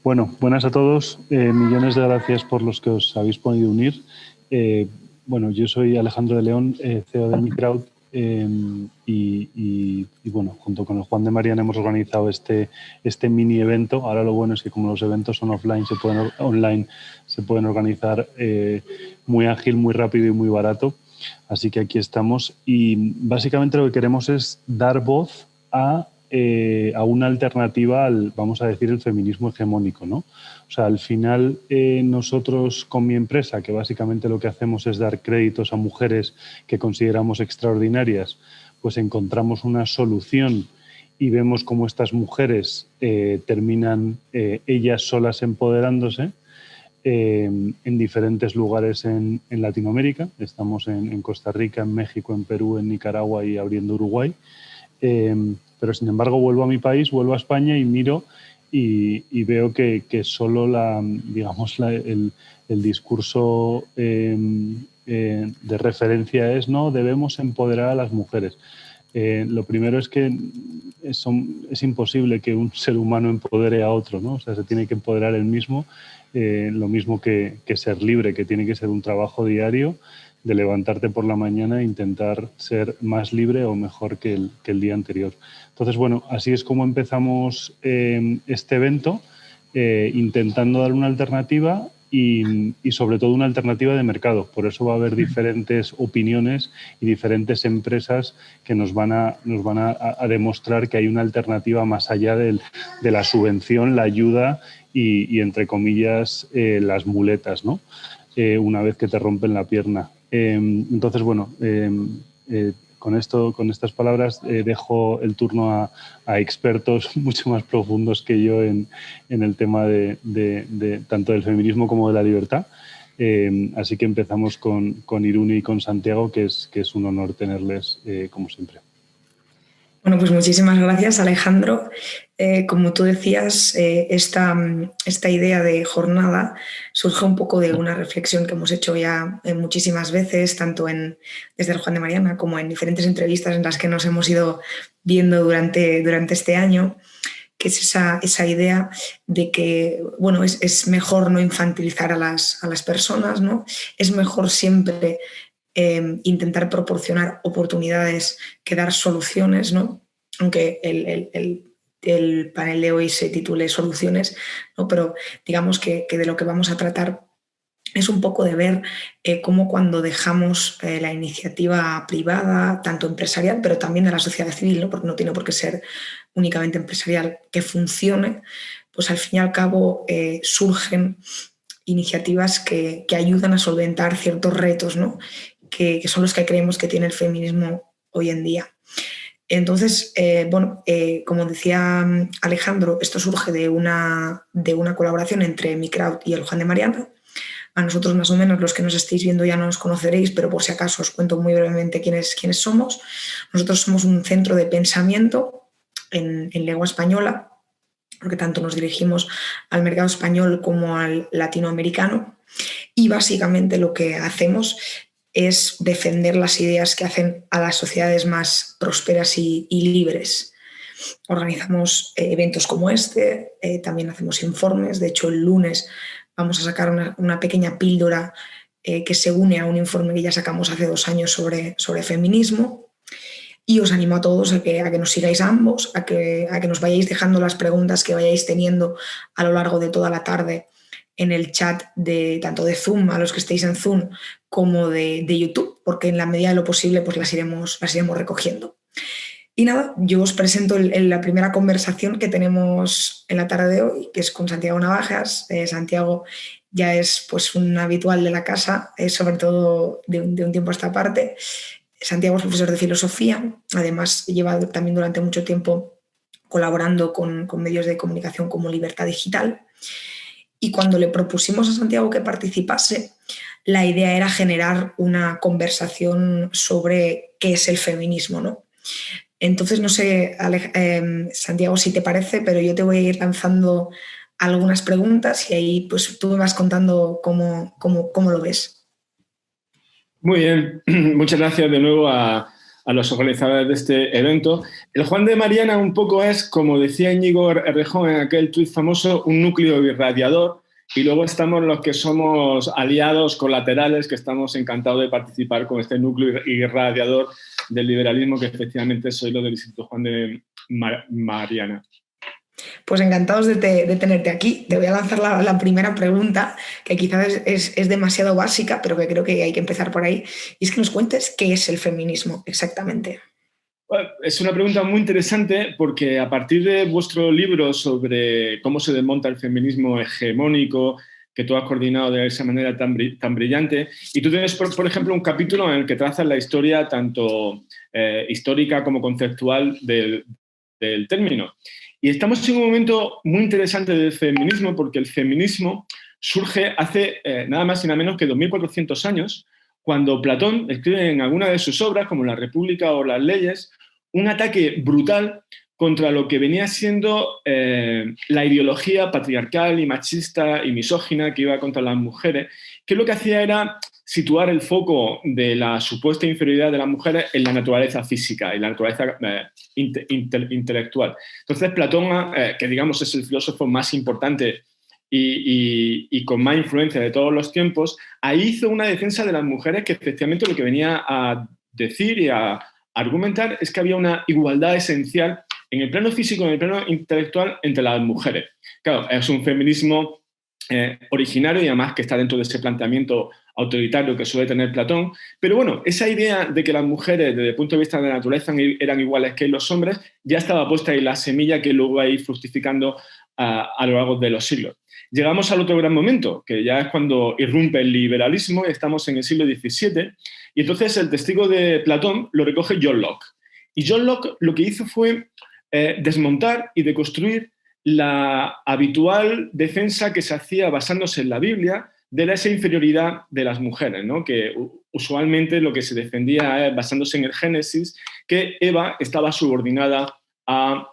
Bueno, buenas a todos. Millones de gracias por los que os habéis podido unir. Bueno, yo soy Alejandro de León, CEO de MiCrowd, y bueno, junto con el Juan de Mariana hemos organizado este mini evento. Ahora lo bueno es que como los eventos son online, se pueden organizar muy ágil, muy rápido y muy barato. Así que aquí estamos y básicamente lo que queremos es dar voz a una alternativa al, vamos a decir, el feminismo hegemónico, ¿no? O sea, al final nosotros con mi empresa, que básicamente lo que hacemos es dar créditos a mujeres que consideramos extraordinarias, pues encontramos una solución y vemos cómo estas mujeres terminan ellas solas empoderándose en diferentes lugares en Latinoamérica. Estamos en Costa Rica, en México, en Perú, en Nicaragua y abriendo Uruguay. Pero sin embargo vuelvo a mi país, vuelvo a España y miro y veo que solo el discurso de referencia es no, debemos empoderar a las mujeres. Lo primero es que es imposible que un ser humano empodere a otro, ¿no? O sea, se tiene que empoderar él mismo, lo mismo que ser libre, que tiene que ser un trabajo diario de levantarte por la mañana e intentar ser más libre o mejor que el día anterior. Entonces, bueno, así es como empezamos este evento, intentando dar una alternativa y sobre todo una alternativa de mercado. Por eso va a haber diferentes opiniones y diferentes empresas que nos van a demostrar que hay una alternativa más allá de la subvención, la ayuda y entre comillas, las muletas, ¿no? Una vez que te rompen la pierna. Entonces, bueno, con estas palabras dejo el turno a expertos mucho más profundos que yo en el tema de tanto del feminismo como de la libertad. Así que empezamos con Irune y con Santiago, que es un honor tenerles como siempre. Bueno, pues muchísimas gracias, Alejandro. Como tú decías, esta idea de jornada surge un poco de una reflexión que hemos hecho ya muchísimas veces, tanto desde el Juan de Mariana como en diferentes entrevistas en las que nos hemos ido viendo durante este año, que es esa idea de que bueno, es mejor no infantilizar a las personas, ¿no? Es mejor siempre intentar proporcionar oportunidades que dar soluciones, ¿no? Aunque el panel de hoy se titule Soluciones, ¿no? Pero digamos que de lo que vamos a tratar es un poco de ver cómo cuando dejamos la iniciativa privada, tanto empresarial, pero también de la sociedad civil, ¿no? Porque no tiene por qué ser únicamente empresarial, que funcione, pues al fin y al cabo surgen iniciativas que ayudan a solventar ciertos retos, ¿no? que son los que creemos que tiene el feminismo hoy en día. Entonces, como decía Alejandro, esto surge de una colaboración entre MiCrowd y el Juan de Mariana. A nosotros, más o menos, los que nos estéis viendo ya no nos conoceréis, pero por si acaso os cuento muy brevemente quiénes somos. Nosotros somos un centro de pensamiento en lengua española, porque tanto nos dirigimos al mercado español como al latinoamericano, y básicamente lo que hacemos es defender las ideas que hacen a las sociedades más prósperas y libres. Organizamos eventos como este, también hacemos informes. De hecho, el lunes vamos a sacar una pequeña píldora que se une a un informe que ya sacamos hace 2 años sobre feminismo. Y os animo a todos a que nos sigáis a ambos, a que nos vayáis dejando las preguntas que vayáis teniendo a lo largo de toda la tarde en el chat tanto de Zoom, a los que estéis en Zoom, como de YouTube, porque en la medida de lo posible pues las iremos recogiendo. Y nada, yo os presento la primera conversación que tenemos en la tarde de hoy, que es con Santiago Navajas. Santiago ya es pues un habitual de la casa, sobre todo de un tiempo a esta parte. Santiago es profesor de filosofía, además lleva también durante mucho tiempo colaborando con medios de comunicación como Libertad Digital. Y cuando le propusimos a Santiago que participase, la idea era generar una conversación sobre qué es el feminismo, ¿no? Entonces, no sé, Santiago, si te parece, pero yo te voy a ir lanzando algunas preguntas y ahí pues tú me vas contando cómo lo ves. Muy bien, muchas gracias de nuevo a a los organizadores de este evento. El Juan de Mariana un poco es, como decía Íñigo Errejón en aquel tuit famoso, un núcleo irradiador, y luego estamos los que somos aliados colaterales, que estamos encantados de participar con este núcleo irradiador del liberalismo, que efectivamente soy lo del Instituto Juan de Mariana. Pues encantados de tenerte aquí. Te voy a lanzar la primera pregunta, que quizás es demasiado básica, pero que creo que hay que empezar por ahí. Y es que nos cuentes qué es el feminismo exactamente. Bueno, es una pregunta muy interesante porque a partir de vuestro libro sobre cómo se desmonta el feminismo hegemónico, que tú has coordinado de esa manera tan brillante, y tú tienes, por ejemplo, un capítulo en el que trazas la historia tanto histórica como conceptual del término. Y estamos en un momento muy interesante del feminismo porque el feminismo surge hace nada más y nada menos que 2400 años, cuando Platón escribe en alguna de sus obras, como La República o Las Leyes, un ataque brutal contra lo que venía siendo la ideología patriarcal y machista y misógina que iba contra las mujeres, que lo que hacía era situar el foco de la supuesta inferioridad de las mujeres en la naturaleza física y la naturaleza intelectual. Entonces Platón, que digamos es el filósofo más importante y con más influencia de todos los tiempos, ahí hizo una defensa de las mujeres que efectivamente lo que venía a decir y a argumentar es que había una igualdad esencial en el plano físico y en el plano intelectual entre las mujeres. Claro, es un feminismo originario y además que está dentro de ese planteamiento autoritario que suele tener Platón, pero bueno, esa idea de que las mujeres desde el punto de vista de la naturaleza eran iguales que los hombres ya estaba puesta ahí la semilla que luego va a ir fructificando a lo largo de los siglos. Llegamos al otro gran momento, que ya es cuando irrumpe el liberalismo, estamos en el siglo XVII, y entonces el testigo de Platón lo recoge John Locke. Y John Locke lo que hizo fue desmontar y deconstruir la habitual defensa que se hacía basándose en la Biblia de esa inferioridad de las mujeres, ¿no? Que usualmente lo que se defendía es, basándose en el Génesis, que Eva estaba subordinada a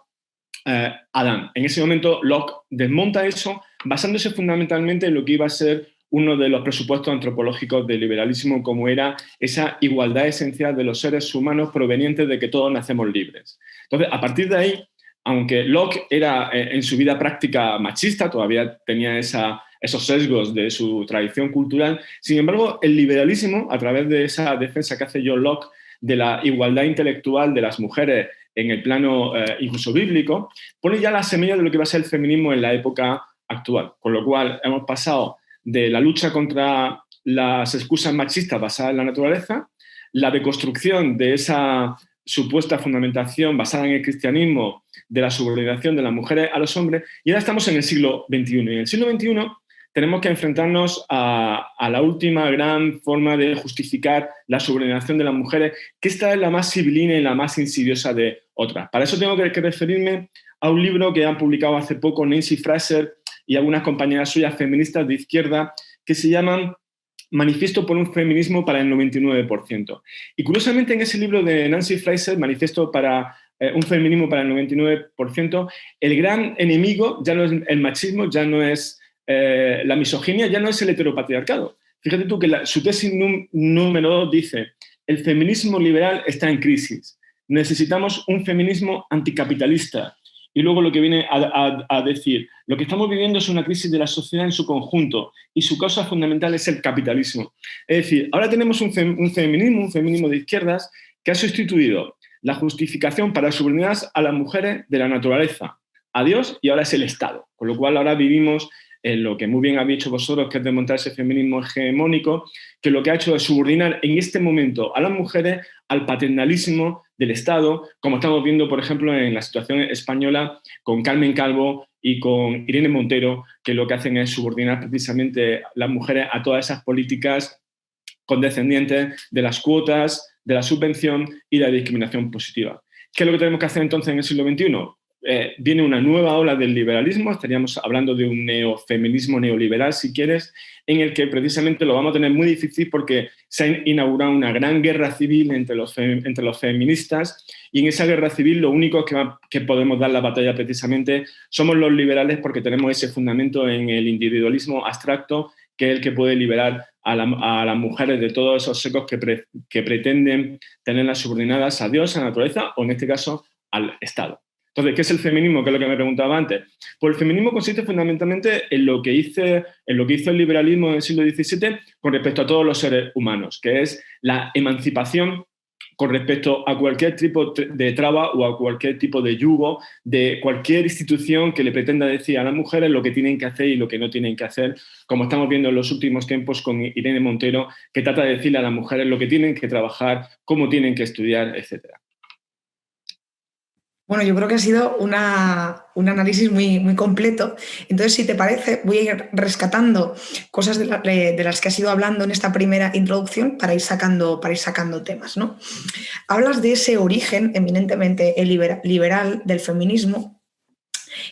Adán. En ese momento Locke desmonta eso basándose fundamentalmente en lo que iba a ser uno de los presupuestos antropológicos del liberalismo, como era esa igualdad esencial de los seres humanos provenientes de que todos nacemos libres. Entonces, a partir de ahí, aunque Locke era en su vida práctica machista, todavía tenía esos sesgos de su tradición cultural, sin embargo, el liberalismo, a través de esa defensa que hace John Locke de la igualdad intelectual de las mujeres en el plano incluso bíblico, pone ya la semilla de lo que va a ser el feminismo en la época actual. Con lo cual, hemos pasado de la lucha contra las excusas machistas basadas en la naturaleza, la deconstrucción de esa supuesta fundamentación basada en el cristianismo de la subordinación de las mujeres a los hombres, y ahora estamos en el siglo XXI. Y en el siglo XXI tenemos que enfrentarnos a la última gran forma de justificar la subordinación de las mujeres, que esta es la más sibilina y la más insidiosa de otras. Para eso tengo que referirme a un libro que han publicado hace poco Nancy Fraser y algunas compañeras suyas feministas de izquierda, que se llaman Manifiesto por un feminismo para el 99%. Y curiosamente en ese libro de Nancy Fraser, Manifiesto para un feminismo para el 99%, el gran enemigo ya no es el machismo, ya no es la misoginia, ya no es el heteropatriarcado. Fíjate tú que su tesis número 2 dice: el feminismo liberal está en crisis. Necesitamos un feminismo anticapitalista. Y luego lo que viene a decir, lo que estamos viviendo es una crisis de la sociedad en su conjunto y su causa fundamental es el capitalismo. Es decir, ahora tenemos un feminismo de izquierdas que ha sustituido la justificación para subordinar a las mujeres de la naturaleza a Dios, y ahora es el Estado. Con lo cual ahora vivimos en lo que muy bien habéis dicho vosotros, que es desmontar ese feminismo hegemónico, que lo que ha hecho es subordinar en este momento a las mujeres al paternalismo del Estado, como estamos viendo, por ejemplo, en la situación española con Carmen Calvo y con Irene Montero, que lo que hacen es subordinar precisamente a las mujeres a todas esas políticas condescendientes de las cuotas, de la subvención y de la discriminación positiva. ¿Qué es lo que tenemos que hacer entonces en el siglo XXI? Viene una nueva ola del liberalismo, estaríamos hablando de un neofeminismo neoliberal, si quieres, en el que precisamente lo vamos a tener muy difícil porque se ha inaugurado una gran guerra civil entre los feministas, y en esa guerra civil lo único que podemos dar la batalla precisamente somos los liberales, porque tenemos ese fundamento en el individualismo abstracto, que es el que puede liberar a las mujeres de todos esos secos que pretenden tenerlas subordinadas a Dios, a la naturaleza o, en este caso, al Estado. Entonces, ¿qué es el feminismo? Que es lo que me preguntaba antes. Pues el feminismo consiste fundamentalmente en lo que hizo el liberalismo en el siglo XVII con respecto a todos los seres humanos, que es la emancipación con respecto a cualquier tipo de traba o a cualquier tipo de yugo de cualquier institución que le pretenda decir a las mujeres lo que tienen que hacer y lo que no tienen que hacer, como estamos viendo en los últimos tiempos con Irene Montero, que trata de decirle a las mujeres lo que tienen que trabajar, cómo tienen que estudiar, etcétera. Bueno, yo creo que ha sido un análisis muy, muy completo. Entonces, si te parece, voy a ir rescatando cosas de las que has ido hablando en esta primera introducción para ir sacando temas, ¿no? Hablas de ese origen eminentemente liberal del feminismo,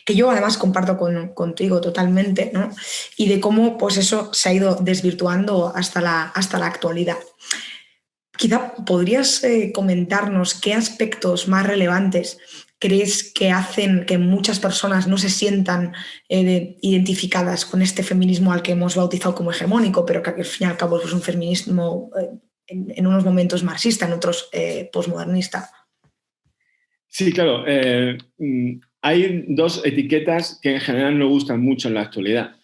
que yo además comparto contigo totalmente, ¿no? Y de cómo pues eso se ha ido desvirtuando hasta la actualidad. Quizá podrías comentarnos qué aspectos más relevantes crees que hacen que muchas personas no se sientan identificadas con este feminismo al que hemos bautizado como hegemónico, pero que al fin y al cabo es un feminismo en unos momentos marxista, en otros posmodernista. Sí, claro. Hay dos etiquetas que en general no gustan mucho en la actualidad.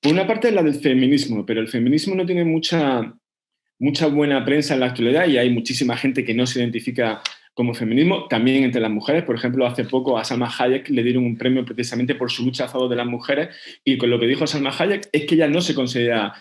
Por una parte es la del feminismo, pero el feminismo no tiene mucha buena prensa en la actualidad y hay muchísima gente que no se identifica como feminismo, también entre las mujeres. Por ejemplo, hace poco a Salma Hayek le dieron un premio precisamente por su lucha a favor de las mujeres y con lo que dijo Salma Hayek es que ella no se considera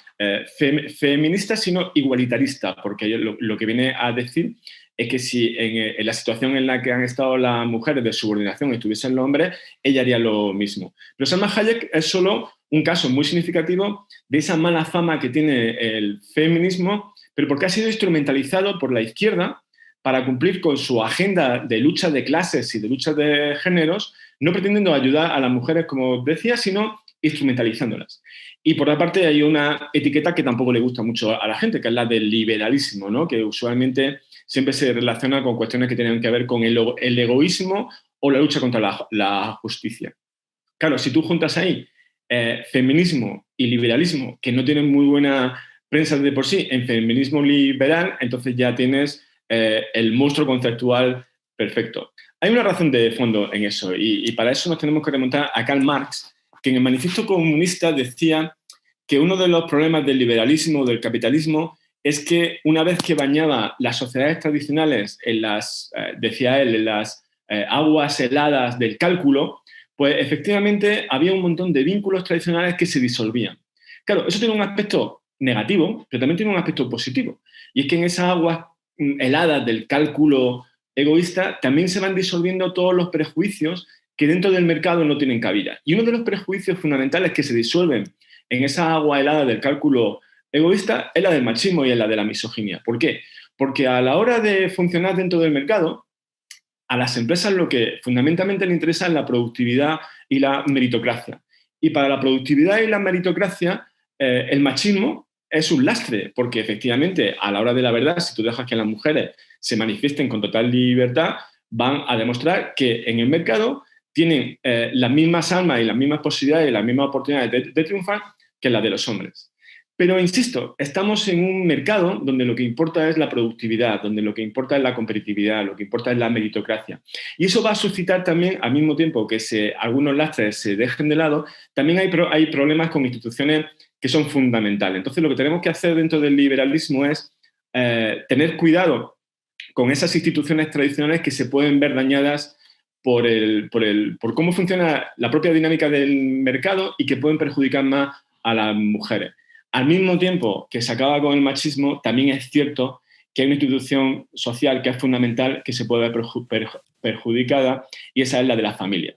feminista, sino igualitarista, porque lo que viene a decir es que si en la situación en la que han estado las mujeres de subordinación estuviesen los hombres, ella haría lo mismo. Pero Salma Hayek es solo un caso muy significativo de esa mala fama que tiene el feminismo, pero porque ha sido instrumentalizado por la izquierda para cumplir con su agenda de lucha de clases y de lucha de géneros, no pretendiendo ayudar a las mujeres, como decía, sino instrumentalizándolas. Y por otra parte hay una etiqueta que tampoco le gusta mucho a la gente, que es la del liberalismo, ¿no? Que usualmente siempre se relaciona con cuestiones que tienen que ver con el egoísmo o la lucha contra la justicia. Claro, si tú juntas ahí feminismo y liberalismo, que no tienen muy buena prensa de por sí, en feminismo liberal, entonces ya tienes el monstruo conceptual perfecto. Hay una razón de fondo en eso y para eso nos tenemos que remontar a Karl Marx, que en el Manifiesto Comunista decía que uno de los problemas del liberalismo, del capitalismo, es que una vez que bañaba las sociedades tradicionales en las, decía él, en las aguas heladas del cálculo, pues efectivamente había un montón de vínculos tradicionales que se disolvían. Claro, eso tiene un aspecto negativo, pero también tiene un aspecto positivo. Y es que en esas aguas heladas del cálculo egoísta también se van disolviendo todos los prejuicios que dentro del mercado no tienen cabida. Y uno de los prejuicios fundamentales que se disuelven en esa agua helada del cálculo egoísta es la del machismo y es la de la misoginia. ¿Por qué? Porque a la hora de funcionar dentro del mercado, a las empresas lo que fundamentalmente les interesa es la productividad y la meritocracia. Y para la productividad y la meritocracia, el machismo es un lastre, porque efectivamente, a la hora de la verdad, si tú dejas que las mujeres se manifiesten con total libertad, van a demostrar que en el mercado tienen las mismas almas y las mismas posibilidades y las mismas oportunidades de triunfar que las de los hombres. Pero, insisto, estamos en un mercado donde lo que importa es la productividad, donde lo que importa es la competitividad, lo que importa es la meritocracia. Y eso va a suscitar también, al mismo tiempo que algunos lastres se dejen de lado, también hay problemas con instituciones que son fundamentales. Entonces, lo que tenemos que hacer dentro del liberalismo es tener cuidado con esas instituciones tradicionales que se pueden ver dañadas por cómo funciona la propia dinámica del mercado y que pueden perjudicar más a las mujeres. Al mismo tiempo que se acaba con el machismo, también es cierto que hay una institución social que es fundamental que se puede ver perjudicada y esa es la de la familia.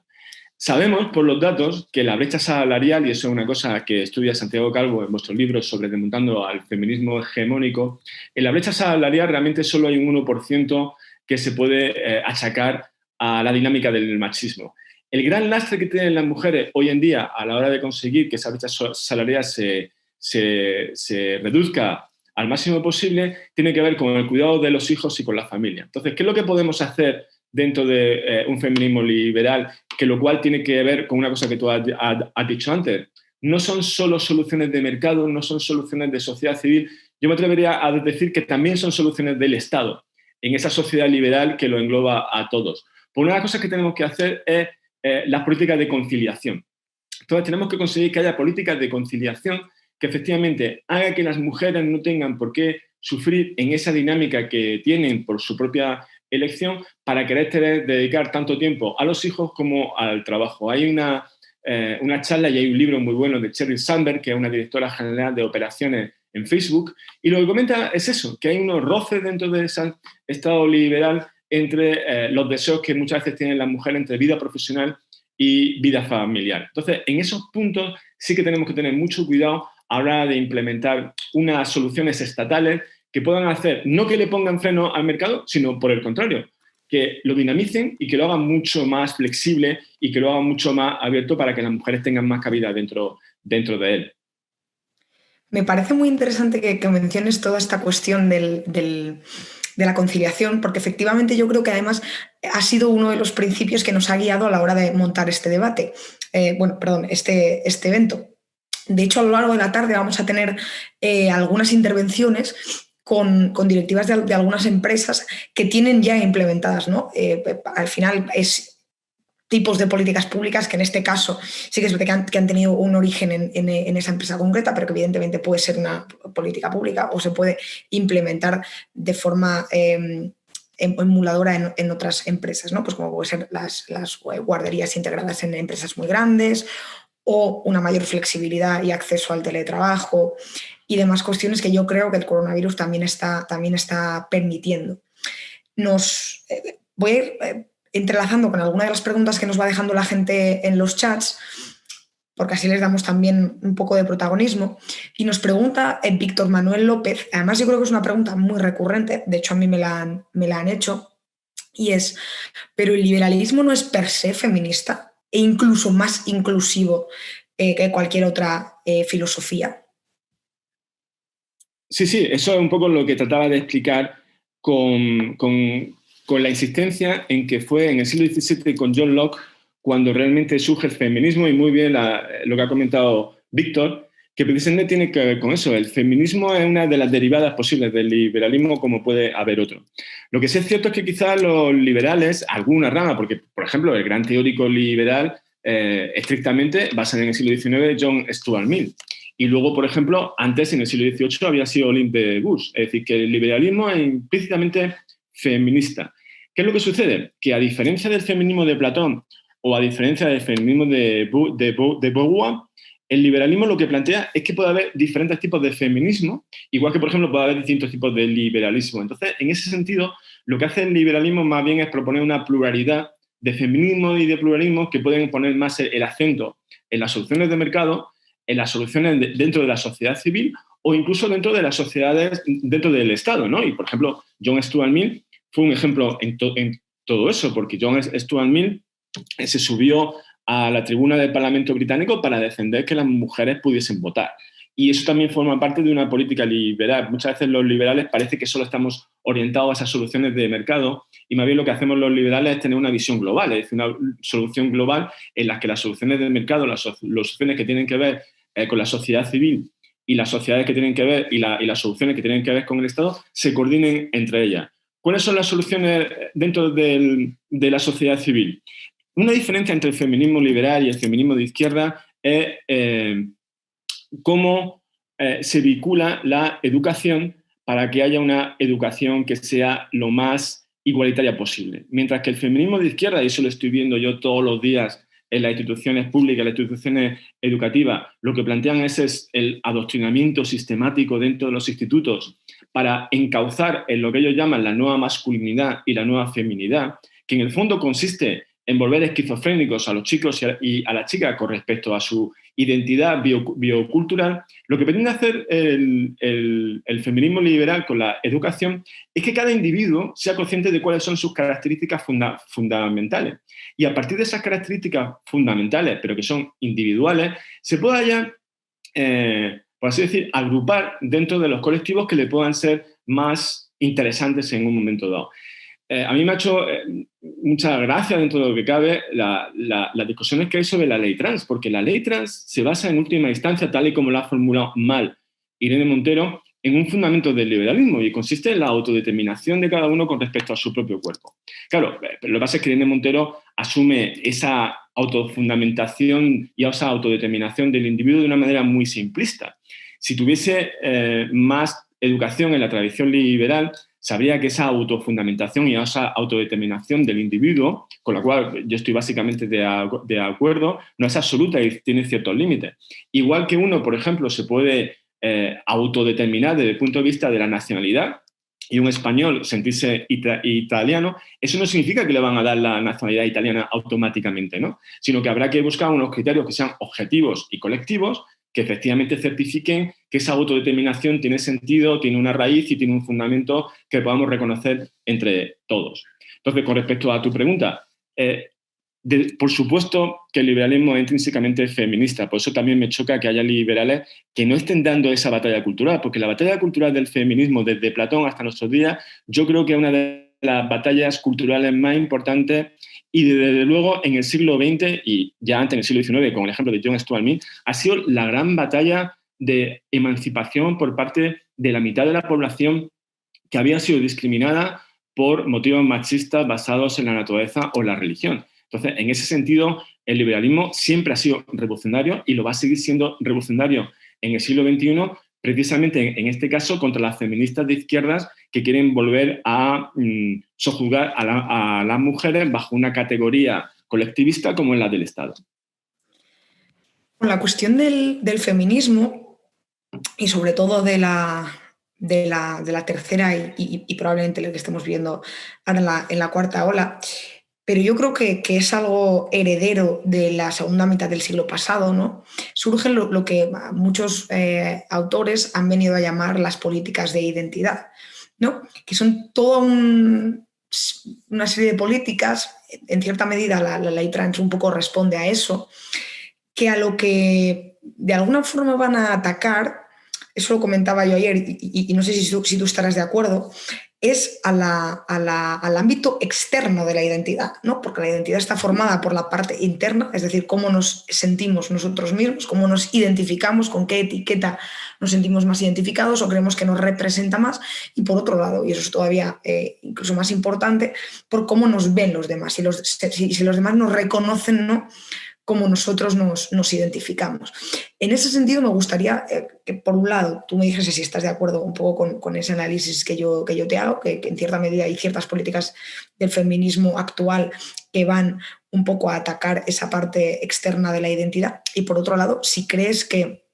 Sabemos por los datos que la brecha salarial, y eso es una cosa que estudia Santiago Calvo en vuestro libro sobre Desmontando al feminismo hegemónico, en la brecha salarial realmente solo hay un 1% que se puede achacar a la dinámica del machismo. El gran lastre que tienen las mujeres hoy en día a la hora de conseguir que esa brecha salarial se reduzca al máximo posible, tiene que ver con el cuidado de los hijos y con la familia. Entonces, ¿qué es lo que podemos hacer dentro de un feminismo liberal, que lo cual tiene que ver con una cosa que tú has dicho antes? no son solo soluciones de mercado, no son soluciones de sociedad civil. Yo me atrevería a decir que también son soluciones del Estado, en esa sociedad liberal que lo engloba a todos. Por una de las cosas que tenemos que hacer es las políticas de conciliación. Entonces, tenemos que conseguir que haya políticas de conciliación que efectivamente haga que las mujeres no tengan por qué sufrir en esa dinámica que tienen por su propia elección para querer dedicar tanto tiempo a los hijos como al trabajo. Hay una charla y hay un libro muy bueno de Sheryl Sandberg, que es una directora general de operaciones en Facebook, y lo que comenta es eso, que hay unos roces dentro de ese estado liberal entre los deseos que muchas veces tienen las mujeres entre vida profesional y vida familiar. Entonces, en esos puntos sí que tenemos que tener mucho cuidado a la hora de implementar unas soluciones estatales que puedan hacer, no que le pongan freno al mercado, sino por el contrario, que lo dinamicen y que lo hagan mucho más flexible y que lo hagan mucho más abierto para que las mujeres tengan más cabida dentro de él. Me parece muy interesante que menciones toda esta cuestión de la conciliación, porque efectivamente yo creo que además ha sido uno de los principios que nos ha guiado a la hora de montar este debate, este evento. De hecho, a lo largo de la tarde vamos a tener algunas intervenciones con directivas de algunas empresas que tienen ya implementadas, ¿no? Al final es tipos de políticas públicas que en este caso sí que es verdad que han tenido un origen en esa empresa concreta, pero que evidentemente puede ser una política pública o se puede implementar de forma emuladora en otras empresas, ¿no? Pues como pueden ser las guarderías integradas en empresas muy grandes o una mayor flexibilidad y acceso al teletrabajo y demás cuestiones que yo creo que el coronavirus también está permitiendo. Voy a ir entrelazando con alguna de las preguntas que nos va dejando la gente en los chats, porque así les damos también un poco de protagonismo. Y nos pregunta Víctor Manuel López, además yo creo que es una pregunta muy recurrente, de hecho a mí me la han hecho, y es, ¿pero el liberalismo no es per se feminista e incluso más inclusivo que cualquier otra filosofía? Sí, eso es un poco lo que trataba de explicar con la insistencia en que fue en el siglo XVII con John Locke cuando realmente surge el feminismo, y muy bien lo que ha comentado Víctor, que precisamente tiene que ver con eso. El feminismo es una de las derivadas posibles del liberalismo, como puede haber otro. Lo que sí es cierto es que quizás los liberales, alguna rama, porque, por ejemplo, el gran teórico liberal estrictamente va a ser en el siglo XIX John Stuart Mill. Y luego, por ejemplo, antes, en el siglo XVIII, había sido Olympe Bush. Es decir, que el liberalismo es implícitamente feminista. ¿Qué es lo que sucede? Que a diferencia del feminismo de Platón o a diferencia del feminismo de Beauvoir, el liberalismo lo que plantea es que puede haber diferentes tipos de feminismo, igual que, por ejemplo, puede haber distintos tipos de liberalismo. Entonces, en ese sentido, lo que hace el liberalismo más bien es proponer una pluralidad de feminismo y de pluralismo que pueden poner más el acento en las soluciones de mercado, en las soluciones dentro de la sociedad civil o incluso dentro de las sociedades, dentro del Estado, ¿no? Y, por ejemplo, John Stuart Mill fue un ejemplo en todo eso, porque John Stuart Mill se subió a la tribuna del Parlamento británico para defender que las mujeres pudiesen votar. Y eso también forma parte de una política liberal. Muchas veces los liberales parece que solo estamos orientados a esas soluciones de mercado y más bien lo que hacemos los liberales es tener una visión global, es decir, una solución global en la que las soluciones de mercado, las soluciones que tienen que ver con la sociedad civil y las sociedades que tienen que ver y las soluciones que tienen que ver con el Estado se coordinen entre ellas. ¿Cuáles son las soluciones dentro de la sociedad civil? Una diferencia entre el feminismo liberal y el feminismo de izquierda es cómo se vincula la educación para que haya una educación que sea lo más igualitaria posible. Mientras que el feminismo de izquierda, y eso lo estoy viendo yo todos los días en las instituciones públicas, en las instituciones educativas, lo que plantean es el adoctrinamiento sistemático dentro de los institutos para encauzar en lo que ellos llaman la nueva masculinidad y la nueva feminidad, que en el fondo consiste en volver esquizofrénicos a los chicos y a las chicas con respecto a su identidad biocultural. Lo que pretende hacer el feminismo liberal con la educación es que cada individuo sea consciente de cuáles son sus características fundamentales. Y a partir de esas características fundamentales, pero que son individuales, se pueda ya, por así decir, agrupar dentro de los colectivos que le puedan ser más interesantes en un momento dado. A mí me ha hecho mucha gracia, dentro de lo que cabe, las discusiones que hay sobre la ley trans, porque la ley trans se basa en última instancia, tal y como lo ha formulado mal Irene Montero, en un fundamento del liberalismo, y consiste en la autodeterminación de cada uno con respecto a su propio cuerpo. Claro, lo que pasa es que Irene Montero asume esa autofundamentación y esa autodeterminación del individuo de una manera muy simplista. Si tuviese más educación en la tradición liberal, sabría que esa autofundamentación y esa autodeterminación del individuo, con la cual yo estoy básicamente de acuerdo, no es absoluta y tiene ciertos límites. Igual que uno, por ejemplo, se puede autodeterminar desde el punto de vista de la nacionalidad, y un español sentirse italiano, eso no significa que le van a dar la nacionalidad italiana automáticamente, ¿no? Sino que habrá que buscar unos criterios que sean objetivos y colectivos, que efectivamente certifiquen que esa autodeterminación tiene sentido, tiene una raíz y tiene un fundamento que podamos reconocer entre todos. Entonces, con respecto a tu pregunta, por supuesto que el liberalismo es intrínsecamente feminista, por eso también me choca que haya liberales que no estén dando esa batalla cultural, porque la batalla cultural del feminismo, desde Platón hasta nuestros días, yo creo que es una de las batallas culturales más importantes, y desde luego en el siglo XX y ya antes en el siglo XIX, con el ejemplo de John Stuart Mill, ha sido la gran batalla de emancipación por parte de la mitad de la población que había sido discriminada por motivos machistas basados en la naturaleza o la religión. Entonces, en ese sentido, el liberalismo siempre ha sido revolucionario y lo va a seguir siendo revolucionario en el siglo XXI, precisamente en este caso contra las feministas de izquierdas que quieren volver a sojuzgar a las mujeres bajo una categoría colectivista como es la del Estado. Con la cuestión del feminismo y sobre todo de la tercera y probablemente lo que estemos viendo ahora en la cuarta ola, pero yo creo que es algo heredero de la segunda mitad del siglo pasado, ¿no? Surge lo que muchos autores han venido a llamar las políticas de identidad, ¿no? Que son toda una serie de políticas, en cierta medida la ley trans un poco responde a eso, que a lo que de alguna forma van a atacar, eso lo comentaba yo ayer y no sé si tú estarás de acuerdo, es al ámbito externo de la identidad, ¿no? Porque la identidad está formada por la parte interna, es decir, cómo nos sentimos nosotros mismos, cómo nos identificamos, con qué etiqueta nos sentimos más identificados o creemos que nos representa más, y por otro lado, y eso es todavía incluso más importante, por cómo nos ven los demás, si los demás nos reconocen, ¿no?, cómo nosotros nos identificamos. En ese sentido, me gustaría que, por un lado, tú me dijese si estás de acuerdo un poco con ese análisis que yo te hago, que en cierta medida hay ciertas políticas del feminismo actual que van un poco a atacar esa parte externa de la identidad, y por otro lado, si crees que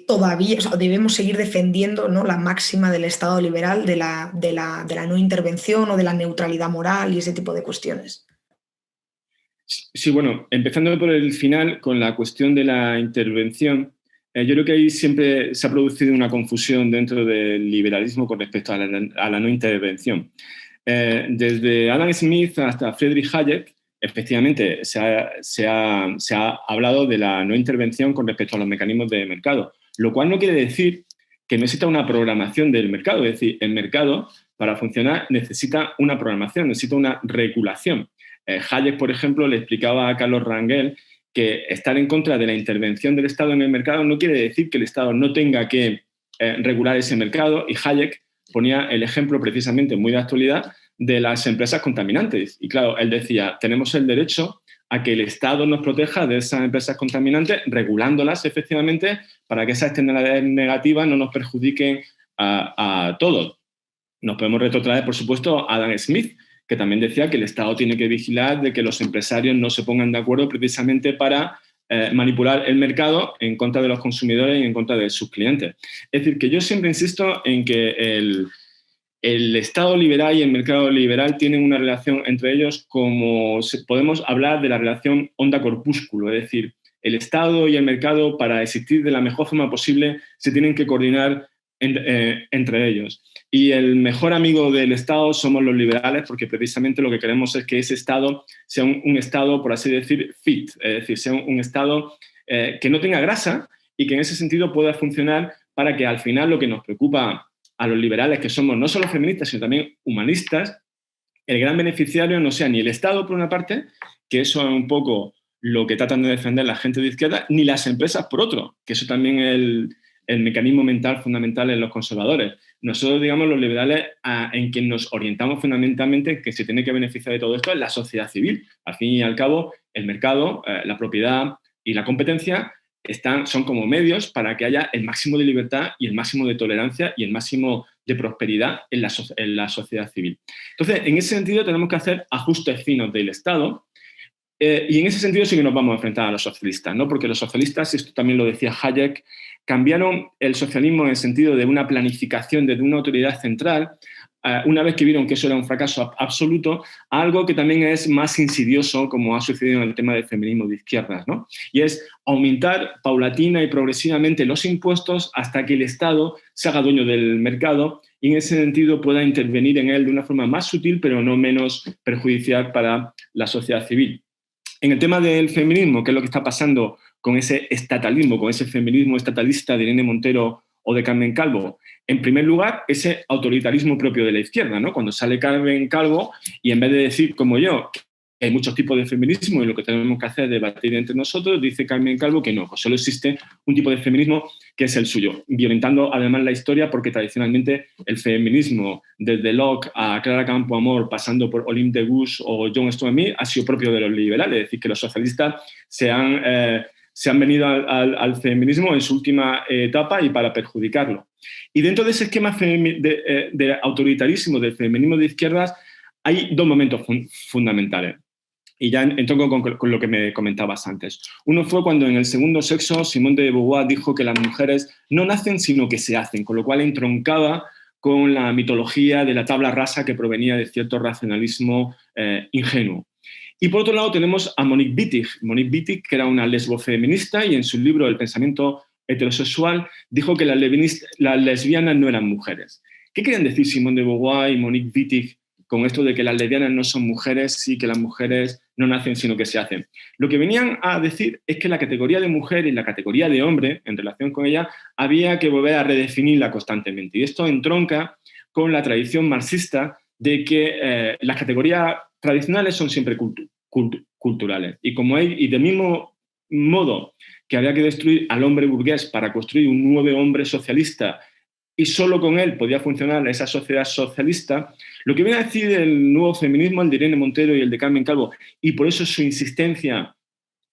todavía, o sea, debemos seguir defendiendo, ¿no?, la máxima del Estado liberal, de la no intervención o de la neutralidad moral y ese tipo de cuestiones. Sí, bueno, empezando por el final, con la cuestión de la intervención, yo creo que ahí siempre se ha producido una confusión dentro del liberalismo con respecto a la no intervención. Desde Adam Smith hasta Friedrich Hayek, efectivamente, se ha hablado de la no intervención con respecto a los mecanismos de mercado, lo cual no quiere decir que no exista una programación del mercado. Es decir, el mercado, para funcionar, necesita una programación, necesita una regulación. Hayek, por ejemplo, le explicaba a Carlos Rangel que estar en contra de la intervención del Estado en el mercado no quiere decir que el Estado no tenga que regular ese mercado, y Hayek ponía el ejemplo precisamente muy de actualidad de las empresas contaminantes. Y claro, él decía, tenemos el derecho a que el Estado nos proteja de esas empresas contaminantes, regulándolas efectivamente para que esas externalidades negativas no nos perjudiquen a todos. Nos podemos retrotraer, por supuesto, a Adam Smith, que también decía que el Estado tiene que vigilar de que los empresarios no se pongan de acuerdo precisamente para manipular el mercado en contra de los consumidores y en contra de sus clientes. Es decir, que yo siempre insisto en que el Estado liberal y el mercado liberal tienen una relación entre ellos, como podemos hablar de la relación onda-corpúsculo, es decir, el Estado y el mercado, para existir de la mejor forma posible, se tienen que coordinar entre ellos. Y el mejor amigo del Estado somos los liberales, porque precisamente lo que queremos es que ese Estado sea un Estado, por así decir, fit, es decir, sea un Estado que no tenga grasa y que en ese sentido pueda funcionar para que al final lo que nos preocupa a los liberales, que somos no solo feministas, sino también humanistas, el gran beneficiario no sea ni el Estado, por una parte, que eso es un poco lo que tratan de defender la gente de izquierda, ni las empresas, por otro, que eso también es el mecanismo mental fundamental en los conservadores. Nosotros, digamos, los liberales, en quien nos orientamos fundamentalmente, que se tiene que beneficiar de todo esto, es la sociedad civil. Al fin y al cabo, el mercado, la propiedad y la competencia son como medios para que haya el máximo de libertad y el máximo de tolerancia y el máximo de prosperidad en la sociedad civil. Entonces, en ese sentido, tenemos que hacer ajustes finos del Estado. Y en ese sentido sí que nos vamos a enfrentar a los socialistas, ¿no? Porque los socialistas, y esto también lo decía Hayek, cambiaron el socialismo en el sentido de una planificación desde una autoridad central, una vez que vieron que eso era un fracaso absoluto, a algo que también es más insidioso, como ha sucedido en el tema del feminismo de izquierdas, ¿no? Y es aumentar paulatina y progresivamente los impuestos hasta que el Estado se haga dueño del mercado y en ese sentido pueda intervenir en él de una forma más sutil, pero no menos perjudicial para la sociedad civil. En el tema del feminismo, ¿qué es lo que está pasando con ese estatalismo, con ese feminismo estatalista de Irene Montero o de Carmen Calvo? En primer lugar, ese autoritarismo propio de la izquierda, ¿no? Cuando sale Carmen Calvo y en vez de decir, como yo, que hay muchos tipos de feminismo y lo que tenemos que hacer es debatir entre nosotros, dice Carmen Calvo que no, pues solo existe un tipo de feminismo que es el suyo, violentando además la historia porque tradicionalmente el feminismo, desde Locke a Clara Campoamor, pasando por Olympe de Gouges o John Stuart Mill, ha sido propio de los liberales, es decir, que los socialistas se han venido al feminismo en su última etapa y para perjudicarlo. Y dentro de ese esquema de autoritarismo del feminismo de izquierdas hay dos momentos fundamentales. Y ya entro con lo que me comentabas antes. Uno fue cuando en el segundo sexo Simone de Beauvoir dijo que las mujeres no nacen sino que se hacen, con lo cual entroncaba con la mitología de la tabla rasa que provenía de cierto racionalismo ingenuo. Y por otro lado tenemos a Monique Wittig. Monique Wittig, que era una lesbofeminista y en su libro El pensamiento heterosexual dijo que las lesbianas no eran mujeres. ¿Qué querían decir Simone de Beauvoir y Monique Wittig con esto de que las lesbianas no son mujeres y que las mujeres no nacen sino que se hacen? Lo que venían a decir es que la categoría de mujer y la categoría de hombre, en relación con ella, había que volver a redefinirla constantemente. Y esto entronca con la tradición marxista de que las categorías tradicionales son siempre culturales. Y del mismo modo que había que destruir al hombre burgués para construir un nuevo hombre socialista y solo con él podía funcionar esa sociedad socialista, lo que viene a decir el nuevo feminismo, el de Irene Montero y el de Carmen Calvo, y por eso su insistencia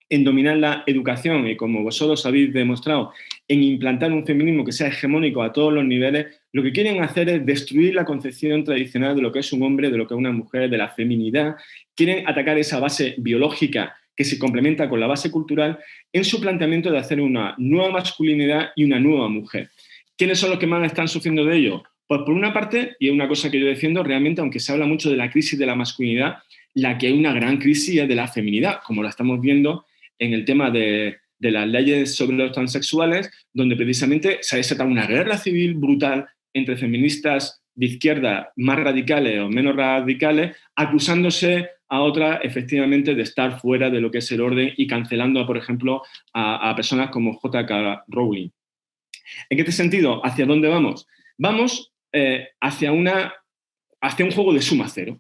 en dominar la educación y, como vosotros habéis demostrado, en implantar un feminismo que sea hegemónico a todos los niveles, lo que quieren hacer es destruir la concepción tradicional de lo que es un hombre, de lo que es una mujer, de la feminidad. Quieren atacar esa base biológica que se complementa con la base cultural en su planteamiento de hacer una nueva masculinidad y una nueva mujer. ¿Quiénes son los que más están sufriendo de ello? Pues por una parte, y es una cosa que yo defiendo, realmente, aunque se habla mucho de la crisis de la masculinidad, la que hay una gran crisis es de la feminidad, como la estamos viendo en el tema de las leyes sobre los transexuales, donde precisamente se ha desatado una guerra civil brutal entre feministas de izquierda más radicales o menos radicales, acusándose a otras efectivamente de estar fuera de lo que es el orden y cancelando, por ejemplo, a personas como J.K. Rowling. ¿En qué sentido? ¿Hacia dónde vamos? Vamos hacia un juego de suma cero,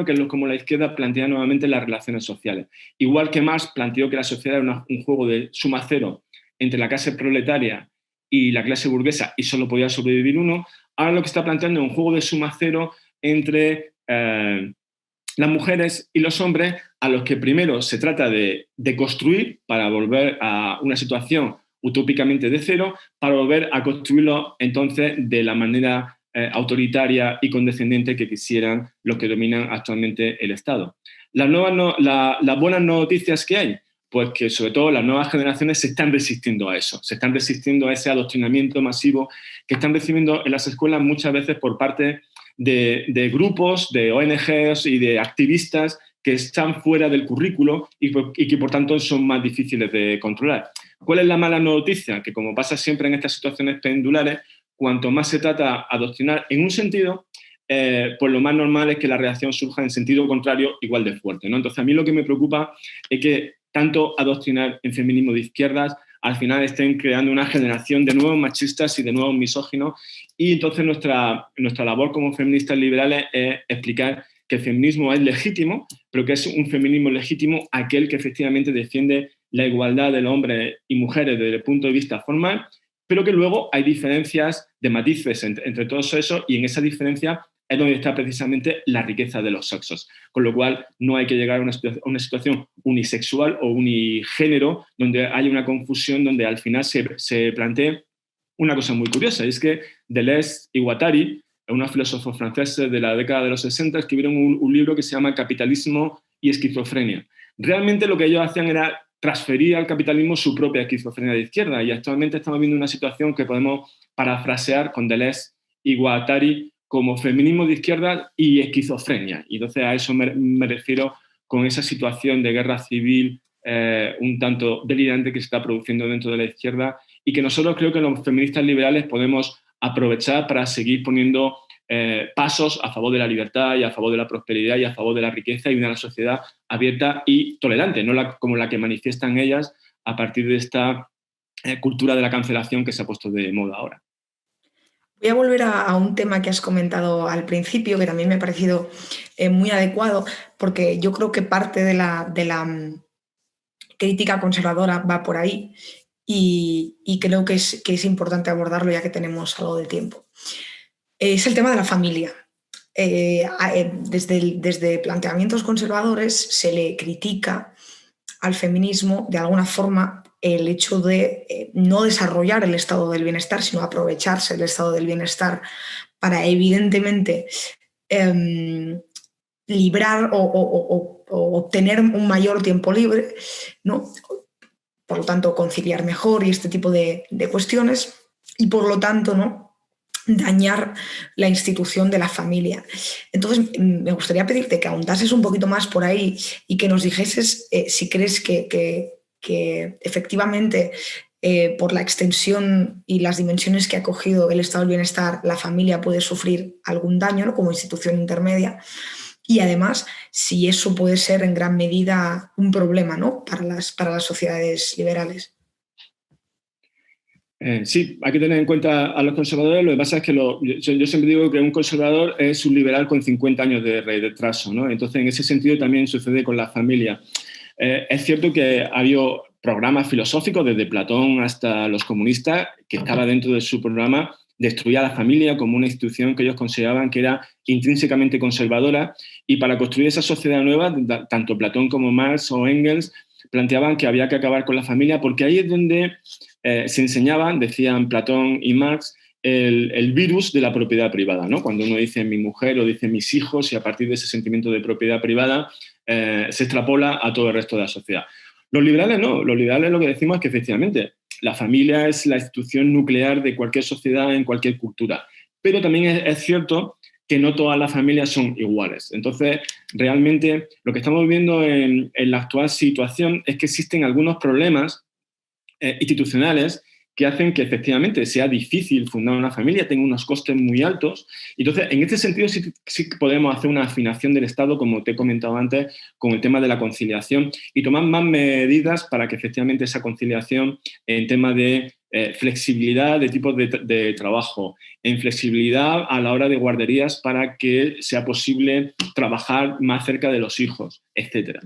que es como la izquierda plantea nuevamente las relaciones sociales. Igual que Marx planteó que la sociedad era un juego de suma cero entre la clase proletaria y la clase burguesa y solo podía sobrevivir uno, ahora lo que está planteando es un juego de suma cero entre las mujeres y los hombres, a los que primero se trata de construir para volver a una situación utópicamente de cero, para volver a construirlo entonces de la manera autoritaria y condescendiente que quisieran los que dominan actualmente el Estado. Las buenas noticias que hay, pues que sobre todo las nuevas generaciones se están resistiendo a eso, se están resistiendo a ese adoctrinamiento masivo que están recibiendo en las escuelas muchas veces por parte de grupos, de ONGs y de activistas que están fuera del currículo y que por tanto son más difíciles de controlar. ¿Cuál es la mala noticia? Que como pasa siempre en estas situaciones pendulares, cuanto más se trata de adoctrinar en un sentido, pues lo más normal es que la reacción surja en sentido contrario igual de fuerte, ¿no? Entonces a mí lo que me preocupa es que tanto adoctrinar en feminismo de izquierdas al final estén creando una generación de nuevos machistas y de nuevos misóginos. Y entonces nuestra labor como feministas liberales es explicar que el feminismo es legítimo, pero que es un feminismo legítimo aquel que efectivamente defiende la igualdad de los hombres y mujeres desde el punto de vista formal, pero que luego hay diferencias de matices entre todos esos, y en esa diferencia es donde está precisamente la riqueza de los sexos. Con lo cual no hay que llegar a una situación unisexual o unigénero donde hay una confusión, donde al final se plantee una cosa muy curiosa, y es que Deleuze y Guattari, unos filósofos franceses de la década de los 60, escribieron un libro que se llama Capitalismo y Esquizofrenia. Realmente lo que ellos hacían era transferir al capitalismo su propia esquizofrenia de izquierda, y actualmente estamos viendo una situación que podemos parafrasear con Deleuze y Guattari como feminismo de izquierda y esquizofrenia. Y entonces a eso me refiero con esa situación de guerra civil un tanto delirante que se está produciendo dentro de la izquierda, y que nosotros creo que los feministas liberales podemos aprovechar para seguir poniendo pasos a favor de la libertad y a favor de la prosperidad y a favor de la riqueza y de una sociedad abierta y tolerante, no como la que manifiestan ellas a partir de esta cultura de la cancelación que se ha puesto de moda ahora. Voy a volver a un tema que has comentado al principio, que también me ha parecido muy adecuado, porque yo creo que parte de la crítica conservadora va por ahí, y creo que es importante abordarlo ya que tenemos algo de tiempo. Es el tema de la familia. Desde planteamientos conservadores se le critica al feminismo de alguna forma el hecho de no desarrollar el estado del bienestar, sino aprovecharse del estado del bienestar para evidentemente librar o obtener un mayor tiempo libre, ¿no? Por lo tanto, conciliar mejor y este tipo de cuestiones, y por lo tanto, ¿no?, dañar la institución de la familia. Entonces, me gustaría pedirte que ahondases un poquito más por ahí y que nos dijeses si crees que efectivamente, por la extensión y las dimensiones que ha cogido el estado del bienestar, la familia puede sufrir algún daño, ¿no?, como institución intermedia, y además si eso puede ser en gran medida un problema, ¿no?, para las sociedades liberales. Sí, hay que tener en cuenta a los conservadores. Lo que pasa es que yo siempre digo que un conservador es un liberal con 50 años de retraso, ¿no? Entonces, en ese sentido también sucede con la familia. Es cierto que ha habido programas filosóficos, desde Platón hasta los comunistas, que estaba dentro de su programa destruir a la familia como una institución que ellos consideraban que era intrínsecamente conservadora, y para construir esa sociedad nueva, tanto Platón como Marx o Engels planteaban que había que acabar con la familia, porque ahí es donde se enseñaban, decían Platón y Marx, el virus de la propiedad privada, ¿no? Cuando uno dice mi mujer o dice mis hijos, y a partir de ese sentimiento de propiedad privada se extrapola a todo el resto de la sociedad. Los liberales no, los liberales lo que decimos es que efectivamente la familia es la institución nuclear de cualquier sociedad en cualquier cultura, pero también es cierto que no todas las familias son iguales. Entonces, realmente lo que estamos viendo en la actual situación es que existen algunos problemas institucionales que hacen que efectivamente sea difícil fundar una familia, tenga unos costes muy altos. Entonces, en este sentido sí podemos hacer una afinación del Estado, como te he comentado antes, con el tema de la conciliación, y tomar más medidas para que efectivamente esa conciliación en tema de flexibilidad de tipos de trabajo, en flexibilidad a la hora de guarderías para que sea posible trabajar más cerca de los hijos, etc.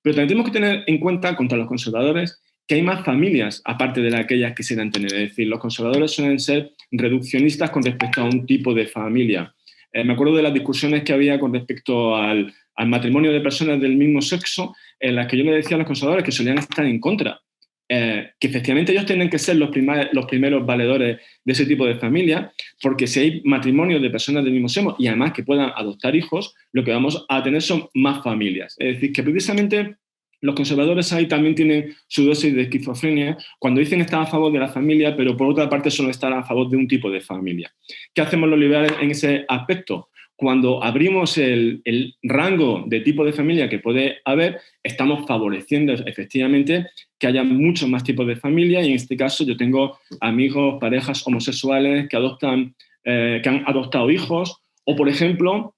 Pero también tenemos que tener en cuenta, contra los conservadores, que hay más familias aparte de aquellas que se dan tener. Es decir, los conservadores suelen ser reduccionistas con respecto a un tipo de familia. Me acuerdo de las discusiones que había con respecto al matrimonio de personas del mismo sexo, en las que yo le decía a los conservadores que solían estar en contra, que efectivamente ellos tienen que ser los primeros valedores de ese tipo de familia, porque si hay matrimonios de personas del mismo sexo y además que puedan adoptar hijos, lo que vamos a tener son más familias. Es decir, que precisamente los conservadores ahí también tienen su dosis de esquizofrenia cuando dicen estar a favor de la familia, pero por otra parte solo están a favor de un tipo de familia. ¿Qué hacemos los liberales en ese aspecto? Cuando abrimos el rango de tipo de familia que puede haber, estamos favoreciendo efectivamente que haya muchos más tipos de familia, y en este caso yo tengo amigos, parejas homosexuales que han adoptado hijos, o por ejemplo,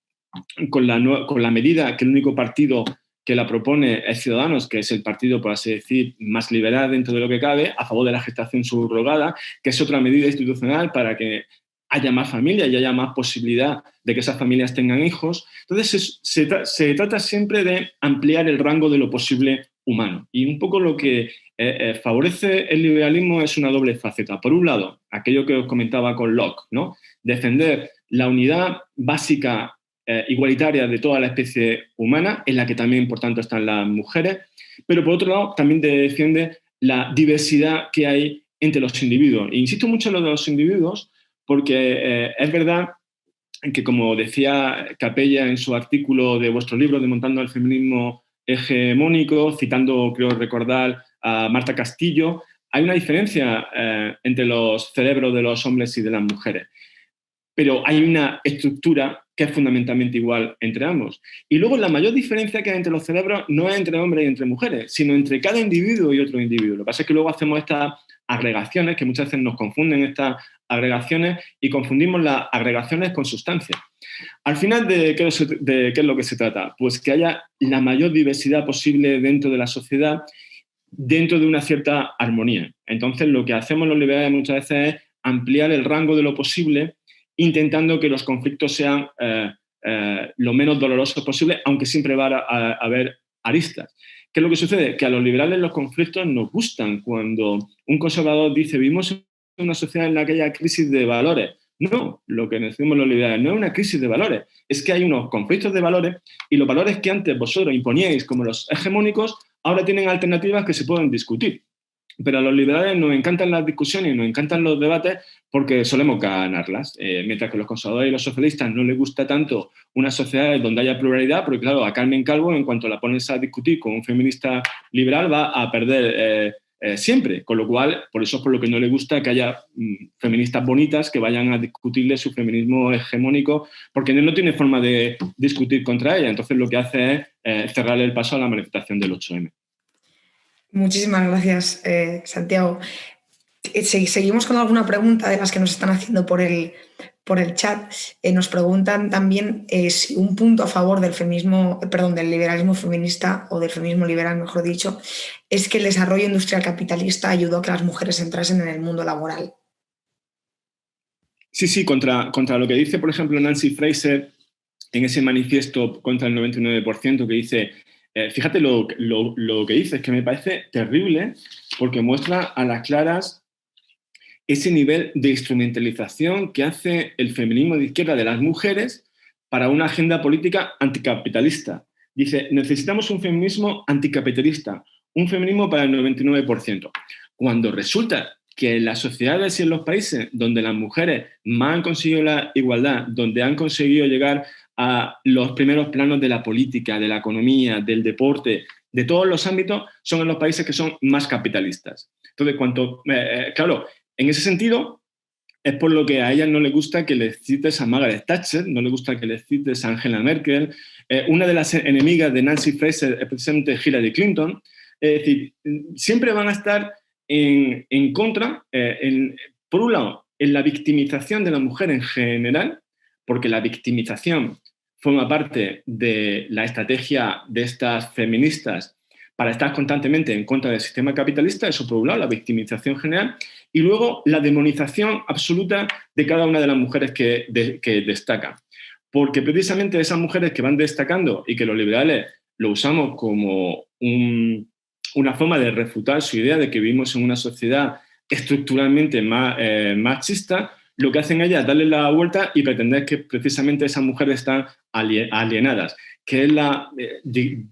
con la medida que el único partido que la propone es Ciudadanos, que es el partido, por así decir, más liberal dentro de lo que cabe, a favor de la gestación subrogada, que es otra medida institucional para que haya más familias y haya más posibilidad de que esas familias tengan hijos. Entonces, se trata siempre de ampliar el rango de lo posible humano. Y un poco lo que favorece el liberalismo es una doble faceta. Por un lado, aquello que os comentaba con Locke, ¿no? Defender la unidad básica igualitaria de toda la especie humana, en la que también, por tanto, están las mujeres, pero por otro lado también defiende la diversidad que hay entre los individuos. E insisto mucho en lo de los individuos porque es verdad que, como decía Capella en su artículo de vuestro libro, Desmontando el feminismo hegemónico, citando, creo recordar, a Marta Castillo, hay una diferencia entre los cerebros de los hombres y de las mujeres. Pero hay una estructura que es fundamentalmente igual entre ambos. Y luego la mayor diferencia que hay entre los cerebros no es entre hombres y entre mujeres, sino entre cada individuo y otro individuo. Lo que pasa es que luego hacemos estas agregaciones, que muchas veces nos confunden estas agregaciones y confundimos las agregaciones con sustancia. Al final, ¿de qué es lo que se trata? Pues que haya la mayor diversidad posible dentro de la sociedad, dentro de una cierta armonía. Entonces, lo que hacemos los liberales muchas veces es ampliar el rango de lo posible, intentando que los conflictos sean lo menos dolorosos posible, aunque siempre va a haber aristas. ¿Qué es lo que sucede? Que a los liberales los conflictos nos gustan. Cuando un conservador dice vivimos en una sociedad en la que haya crisis de valores. No, lo que decimos los liberales no es una crisis de valores, es que hay unos conflictos de valores y los valores que antes vosotros imponíais como los hegemónicos ahora tienen alternativas que se pueden discutir. Pero a los liberales nos encantan las discusiones y nos encantan los debates porque solemos ganarlas. Mientras que a los conservadores y los socialistas no les gusta tanto una sociedad donde haya pluralidad, porque claro, a Carmen Calvo, en cuanto la pones a discutir con un feminista liberal, va a perder siempre. Con lo cual, por eso es por lo que no le gusta que haya feministas bonitas que vayan a discutirle su feminismo hegemónico, porque no tiene forma de discutir contra ella. Entonces lo que hace es cerrarle el paso a la manifestación del 8M. Muchísimas gracias, Santiago. Seguimos con alguna pregunta de las que nos están haciendo por el chat. Nos preguntan también si un punto a favor del del liberalismo feminista o del feminismo liberal, mejor dicho, es que el desarrollo industrial capitalista ayudó a que las mujeres entrasen en el mundo laboral. Sí, contra lo que dice, por ejemplo, Nancy Fraser en ese manifiesto contra el 99% que dice... fíjate lo que dice, es que me parece terrible porque muestra a las claras ese nivel de instrumentalización que hace el feminismo de izquierda de las mujeres para una agenda política anticapitalista. Dice, necesitamos un feminismo anticapitalista, un feminismo para el 99%. Cuando resulta que en las sociedades y en los países donde las mujeres más han conseguido la igualdad, donde han conseguido llegar a los primeros planos de la política, de la economía, del deporte, de todos los ámbitos, son en los países que son más capitalistas. Entonces, claro, en ese sentido, es por lo que a ella no le gusta que le cites a Margaret Thatcher, no le gusta que le cites a Angela Merkel. Una de las enemigas de Nancy Fraser es precisamente Hillary Clinton. Es decir, siempre van a estar en contra, por un lado, en la victimización de la mujer en general, porque la victimización forma parte de la estrategia de estas feministas para estar constantemente en contra del sistema capitalista, eso por un lado, la victimización general, y luego la demonización absoluta de cada una de las mujeres que destacan. Porque precisamente esas mujeres que van destacando y que los liberales lo usamos como una forma de refutar su idea de que vivimos en una sociedad estructuralmente machista, lo que hacen ellas es darle la vuelta y pretender que precisamente esas mujeres están alienadas, que es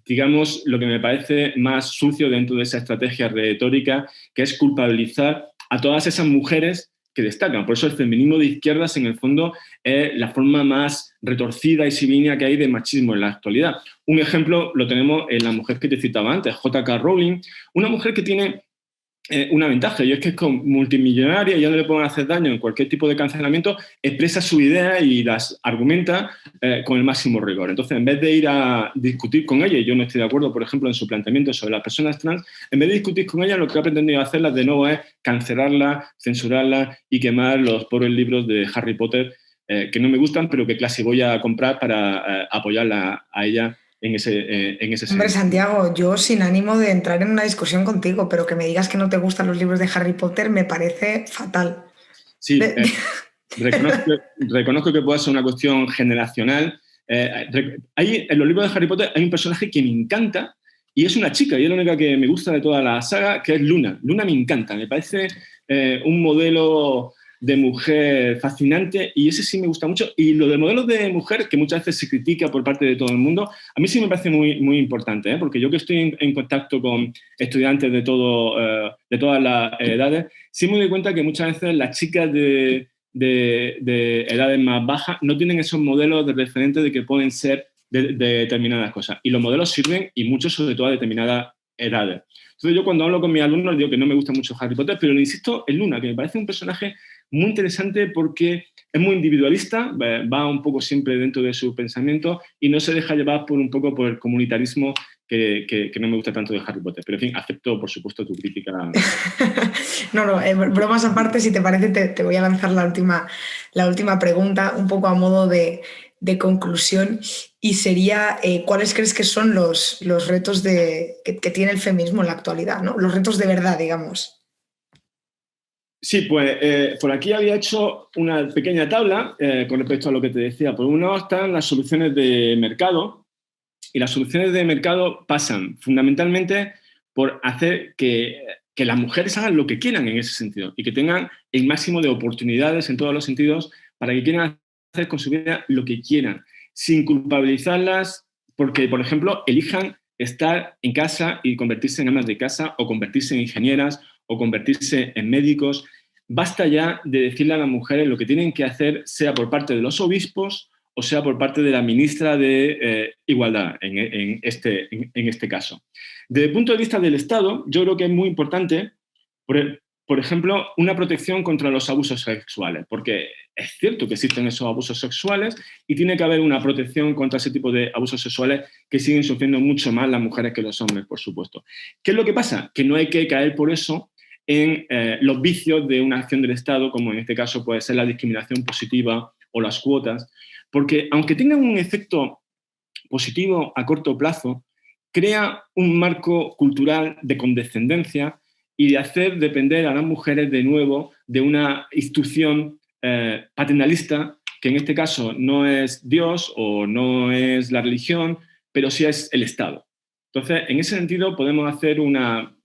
digamos, lo que me parece más sucio dentro de esa estrategia retórica, que es culpabilizar a todas esas mujeres que destacan. Por eso el feminismo de izquierdas, en el fondo, es la forma más retorcida y sivinia que hay de machismo en la actualidad. Un ejemplo lo tenemos en la mujer que te citaba antes, J.K. Rowling, una mujer que tiene una ventaja, y es que es multimillonaria y ya no le pueden hacer daño en cualquier tipo de cancelamiento, expresa su idea y las argumenta con el máximo rigor. Entonces, en vez de ir a discutir con ella, y yo no estoy de acuerdo, por ejemplo, en su planteamiento sobre las personas trans, en vez de discutir con ella, lo que ha pretendido hacerla de nuevo es cancelarla, censurarla y quemar los pobres libros de Harry Potter, que no me gustan, pero que casi voy a comprar para apoyarla a ella en ese Hombre, sentido. Santiago, yo sin ánimo de entrar en una discusión contigo, pero que me digas que no te gustan los libros de Harry Potter me parece fatal. Sí, reconozco que puede ser una cuestión generacional. En los libros de Harry Potter hay un personaje que me encanta y es una chica, y es la única que me gusta de toda la saga, que es Luna. Luna me encanta, me parece un modelo de mujer fascinante y ese sí me gusta mucho. Y lo de modelos de mujer, que muchas veces se critica por parte de todo el mundo, a mí sí me parece muy, muy importante, porque yo que estoy en contacto con estudiantes de todas las edades, sí me doy cuenta que muchas veces las chicas de edades más bajas no tienen esos modelos de referente de que pueden ser de determinadas cosas. Y los modelos sirven, y mucho sobre todo a determinadas edades. Entonces yo cuando hablo con mis alumnos digo que no me gusta mucho Harry Potter, pero le insisto en Luna, que me parece un personaje muy interesante porque es muy individualista, va un poco siempre dentro de su pensamiento y no se deja llevar por un poco por el comunitarismo que no me gusta tanto de Harry Potter. Pero en fin, acepto por supuesto tu crítica. No, bromas aparte, si te parece te voy a lanzar la última pregunta un poco a modo de conclusión y sería ¿cuáles crees que son los retos que tiene el feminismo en la actualidad, ¿no? Los retos de verdad, digamos. Sí, pues por aquí había hecho una pequeña tabla con respecto a lo que te decía. Por un lado están las soluciones de mercado, y las soluciones de mercado pasan fundamentalmente por hacer que las mujeres hagan lo que quieran en ese sentido y que tengan el máximo de oportunidades en todos los sentidos para que quieran hacer con su vida lo que quieran, sin culpabilizarlas porque, por ejemplo, elijan estar en casa y convertirse en amas de casa o convertirse en ingenieras o convertirse en médicos. Basta ya de decirle a las mujeres lo que tienen que hacer, sea por parte de los obispos o sea por parte de la ministra de Igualdad, en este caso. Desde el punto de vista del Estado, yo creo que es muy importante, por ejemplo, una protección contra los abusos sexuales, porque es cierto que existen esos abusos sexuales y tiene que haber una protección contra ese tipo de abusos sexuales que siguen sufriendo mucho más las mujeres que los hombres, por supuesto. ¿Qué es lo que pasa? Que no hay que caer por eso en los vicios de una acción del Estado, como en este caso puede ser la discriminación positiva o las cuotas, porque aunque tengan un efecto positivo a corto plazo, crea un marco cultural de condescendencia y de hacer depender a las mujeres de nuevo de una institución paternalista, que en este caso no es Dios o no es la religión, pero sí es el Estado. Entonces, en ese sentido, podemos hacer una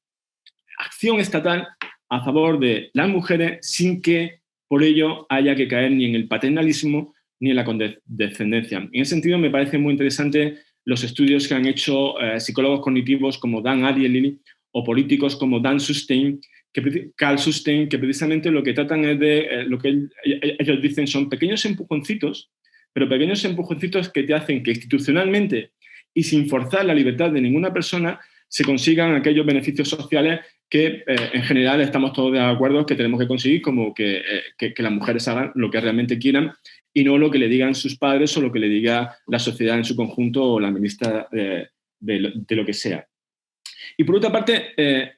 acción estatal a favor de las mujeres sin que por ello haya que caer ni en el paternalismo ni en la condescendencia. En ese sentido, me parecen muy interesantes los estudios que han hecho psicólogos cognitivos como Dan Ariely o políticos como Carl Sustein, que precisamente lo que tratan es de, lo que ellos dicen son pequeños empujoncitos, pero pequeños empujoncitos que te hacen que institucionalmente y sin forzar la libertad de ninguna persona se consigan aquellos beneficios sociales que en general estamos todos de acuerdo que tenemos que conseguir, como que las mujeres hagan lo que realmente quieran y no lo que le digan sus padres o lo que le diga la sociedad en su conjunto o la ministra de lo que sea. Y por otra parte,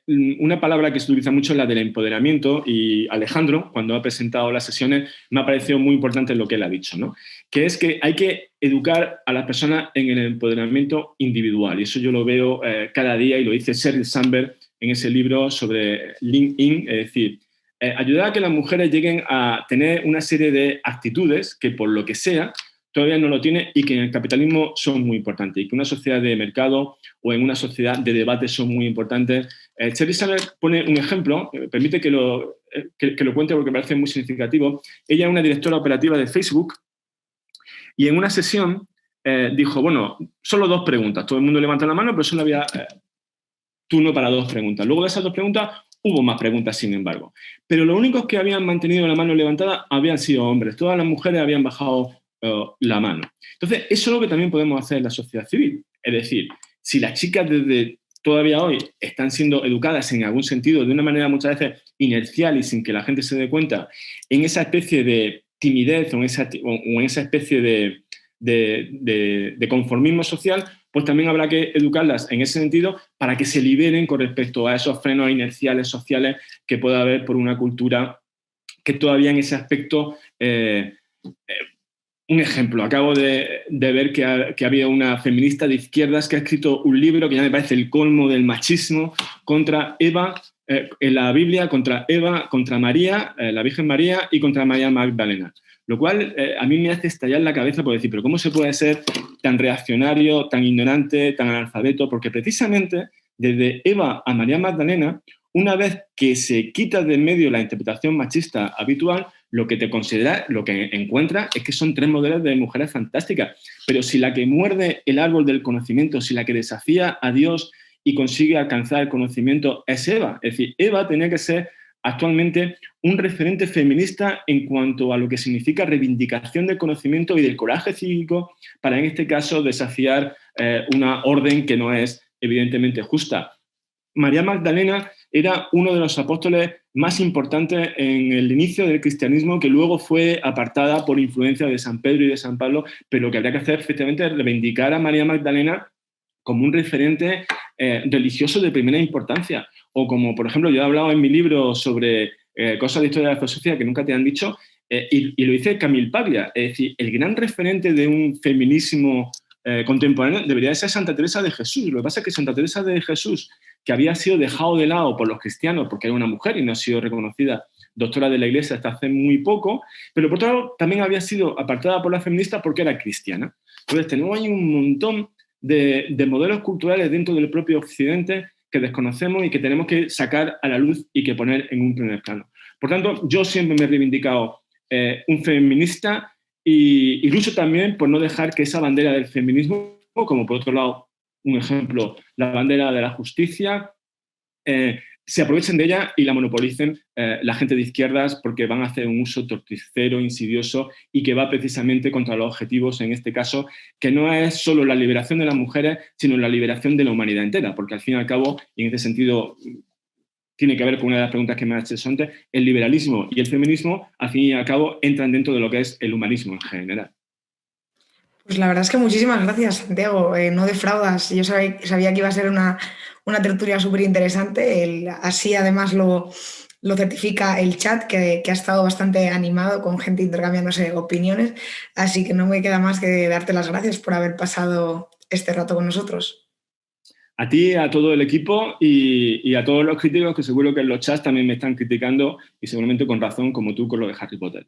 una palabra que se utiliza mucho es la del empoderamiento, y Alejandro, cuando ha presentado las sesiones, me ha parecido muy importante lo que él ha dicho, ¿no? Que es que hay que educar a las personas en el empoderamiento individual, y eso yo lo veo cada día, y lo dice Sheryl Sandberg en ese libro sobre LinkedIn, es decir, ayudar a que las mujeres lleguen a tener una serie de actitudes que por lo que sea todavía no lo tiene y que en el capitalismo son muy importantes y que en una sociedad de mercado o en una sociedad de debate son muy importantes. Sheryl Sandberg pone un ejemplo, permite que lo cuente porque me parece muy significativo. Ella es una directora operativa de Facebook y en una sesión dijo, bueno, solo 2 preguntas. Todo el mundo levanta la mano, pero solo había turno para 2 preguntas. Luego de esas 2 preguntas hubo más preguntas, sin embargo. Pero los únicos que habían mantenido la mano levantada habían sido hombres. Todas las mujeres habían bajado la mano. Entonces, eso es lo que también podemos hacer en la sociedad civil. Es decir, si las chicas desde todavía hoy están siendo educadas en algún sentido de una manera muchas veces inercial y sin que la gente se dé cuenta, en esa especie de timidez o en esa especie de conformismo social, pues también habrá que educarlas en ese sentido para que se liberen con respecto a esos frenos inerciales sociales que pueda haber por una cultura que todavía en ese aspecto Un ejemplo, acabo de ver que ha habido una feminista de izquierdas que ha escrito un libro que ya me parece el colmo del machismo contra Eva, en la Biblia, contra Eva, contra María, la Virgen María y contra María Magdalena. Lo cual a mí me hace estallar la cabeza por decir, pero ¿cómo se puede ser tan reaccionario, tan ignorante, tan analfabeto? Porque precisamente desde Eva a María Magdalena, una vez que se quita de en medio la interpretación machista habitual, lo que encuentra es que son 3 modelos de mujeres fantásticas. Pero si la que muerde el árbol del conocimiento, si la que desafía a Dios y consigue alcanzar el conocimiento es Eva. Es decir, Eva tenía que ser actualmente un referente feminista en cuanto a lo que significa reivindicación del conocimiento y del coraje cívico para, en este caso, desafiar una orden que no es evidentemente justa. María Magdalena era uno de los apóstoles más importantes en el inicio del cristianismo, que luego fue apartada por influencia de San Pedro y de San Pablo, pero lo que habría que hacer efectivamente es reivindicar a María Magdalena como un referente religioso de primera importancia. O como, por ejemplo, yo he hablado en mi libro sobre cosas de historia de la filosofía que nunca te han dicho, y lo dice Camille Paglia, es decir, el gran referente de un feminismo contemporáneo debería ser Santa Teresa de Jesús. Lo que pasa es que Santa Teresa de Jesús, que había sido dejado de lado por los cristianos porque era una mujer y no ha sido reconocida doctora de la Iglesia hasta hace muy poco, pero por otro lado también había sido apartada por las feministas porque era cristiana. Entonces tenemos ahí un montón de modelos culturales dentro del propio Occidente que desconocemos y que tenemos que sacar a la luz y que poner en un primer plano. Por tanto, yo siempre me he reivindicado un feminista y lucho también por no dejar que esa bandera del feminismo, como por otro lado, un ejemplo, la bandera de la justicia, se aprovechen de ella y la monopolicen la gente de izquierdas porque van a hacer un uso torticero, insidioso y que va precisamente contra los objetivos, en este caso, que no es solo la liberación de las mujeres, sino la liberación de la humanidad entera, porque al fin y al cabo, y en este sentido tiene que ver con una de las preguntas que me has hecho antes, el liberalismo y el feminismo, al fin y al cabo, entran dentro de lo que es el humanismo en general. Pues la verdad es que muchísimas gracias, Santiago. No defraudas. Yo sabía que iba a ser una tertulia súper interesante. Así además lo certifica el chat, que ha estado bastante animado con gente intercambiándose opiniones. Así que no me queda más que darte las gracias por haber pasado este rato con nosotros. A ti, a todo el equipo y a todos los críticos que seguro que en los chats también me están criticando y seguramente con razón, como tú con lo de Harry Potter.